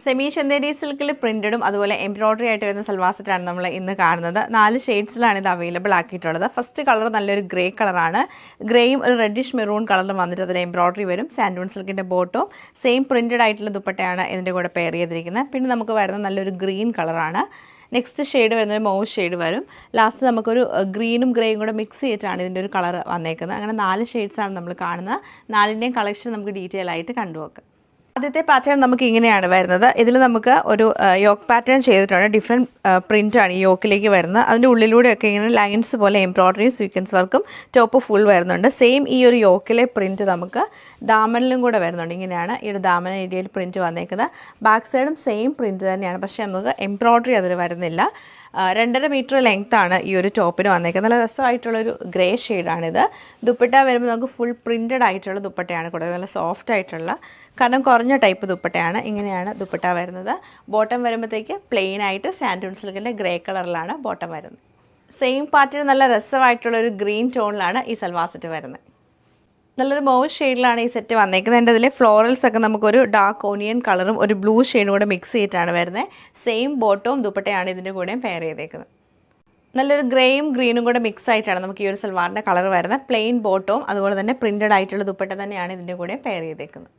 Semi Chanderi സിൽക്കിൽ പ്രിൻറ്റഡും അതുപോലെ embroidery ആയിട്ട് വരുന്ന സൽവാർ സെറ്റാണ് നമ്മൾ ഇന്ന് കാണുന്നത്. 4 ഷെയ്ഡ്സിലാണ് ഇത് അവൈലബിൾ ആക്കിയിട്ടുള്ളത്. ഫസ്റ്റ് കളർ നല്ലൊരു ഗ്രേ കളറാണ്. ഗ്രേയും ഒരു റെഡിഷ് മെറൂൺ കളറിലും വന്നിട്ട് അതിൽ എംബ്രോയ്ഡറി വരും. സാൻഡൂൺ സിൽക്കിൻ്റെ ബോട്ടവും സെയിം പ്രിൻറ്റഡ് ആയിട്ടുള്ള ദുപ്പട്ടയാണ് ഇതിൻ്റെ കൂടെ പെയർ ചെയ്തിരിക്കുന്നത്. പിന്നെ നമുക്ക് വരുന്നത് നല്ലൊരു ഗ്രീൻ കളറാണ്. നെക്സ്റ്റ് ഷെയ്ഡ് വരുന്നത് മൗസ് ഷെയ്ഡ് വരും. ലാസ്റ്റ് നമുക്കൊരു ഗ്രീനും ഗ്രേയും കൂടെ മിക്സ് ചെയ്തിട്ടാണ് ഇതിൻ്റെ ഒരു കളർ വന്നേക്കുന്നത്. അങ്ങനെ 4 ഷെയ്ഡ്സാണ് നമ്മൾ കാണുന്നത്. 4ൻ്റെയും കളക്ഷൻ നമുക്ക് ഡീറ്റെയിൽ ആയിട്ട് കണ്ടുവെക്കാം. ആദ്യത്തെ പാറ്റേൺ നമുക്ക് ഇങ്ങനെയാണ് വരുന്നത്. ഇതിൽ നമുക്ക് ഒരു യോക്ക് പാറ്റേൺ ചെയ്തിട്ടുണ്ട്. ഡിഫറെൻറ്റ് പ്രിൻ്റാണ് ഈ യോക്കിലേക്ക് വരുന്നത്. അതിൻ്റെ ഉള്ളിലൂടെയൊക്കെ ഇങ്ങനെ ലൈൻസ് പോലെ എംബ്രോയ്ഡറിയും സ്വീക്വൻസ് വർക്കും ടോപ്പ് ഫുൾ വരുന്നുണ്ട്. സെയിം ഈ ഒരു യോക്കിലെ പ്രിൻറ്റ് നമുക്ക് ദാമനിലും കൂടെ വരുന്നുണ്ട്. ഇങ്ങനെയാണ് ഈ ഒരു ദാമൻ ഏരിയയിൽ പ്രിൻറ്റ് വന്നേക്കുന്നത്. ബാക്ക് സൈഡും സെയിം പ്രിൻറ്റ് തന്നെയാണ്, പക്ഷേ നമുക്ക് എംബ്രോയ്ഡറി അതിൽ വരുന്നില്ല. 2.5 മീറ്റർ ലെങ്ത്താണ് ഈ ഒരു ടോപ്പിന് വന്നേക്കുന്നത്. നല്ല രസമായിട്ടുള്ളൊരു ഗ്രേ ഷെയ്ഡാണിത്. ദുപ്പട്ട വരുമ്പോൾ നമുക്ക് ഫുൾ പ്രിൻറ്റഡ് ആയിട്ടുള്ള ദുപ്പട്ടയാണ് കൊടുക്കുന്നത്. നല്ല സോഫ്റ്റ് ആയിട്ടുള്ള കനം കുറഞ്ഞ ടൈപ്പ് ദുപ്പട്ടയാണ്. ഇങ്ങനെയാണ് ദുപ്പട്ട വരുന്നത്. ബോട്ടം വരുമ്പോഴത്തേക്ക് പ്ലെയിൻ ആയിട്ട് സാൻഡൂൺ സിൽക്കിൻ്റെ ഗ്രേ കളറിലാണ് ബോട്ടം വരുന്നത്. സെയിം പാറ്റേൺ നല്ല രസമായിട്ടുള്ളൊരു ഗ്രീൻ ടോണിലാണ് ഈ സൽവാർ സെറ്റ് വരുന്നത്. നല്ലൊരു മൗസ് ഷെയ്ഡിലാണ് ഈ സെറ്റ് വന്നേക്കുന്നത്. എൻ്റെ അതിൽ ഫ്ലോറൽസ് ഒക്കെ നമുക്കൊരു ഡാർക്ക് ഓണിയൻ കളറും ഒരു ബ്ലൂ ഷെയ്ഡും കൂടെ മിക്സ് ചെയ്തിട്ടാണ് വരുന്നത്. സെയിം ബോട്ടവും ദുപ്പട്ടയാണ് ഇതിൻ്റെ കൂടെയും പെയർ ചെയ്തേക്കുന്നത്. നല്ലൊരു ഗ്രേയും ഗ്രീനും കൂടെ മിക്സ് ആയിട്ടാണ് നമുക്ക് ഈ ഒരു സൽവാറിൻ്റെ കളർ വരുന്നത്. പ്ലെയിൻ ബോട്ടവും അതുപോലെ തന്നെ പ്രിൻറ്റഡ് ആയിട്ടുള്ള ദുപ്പട്ട തന്നെയാണ് ഇതിൻ്റെ കൂടെ പെയർ ചെയ്തേക്കുന്നത്.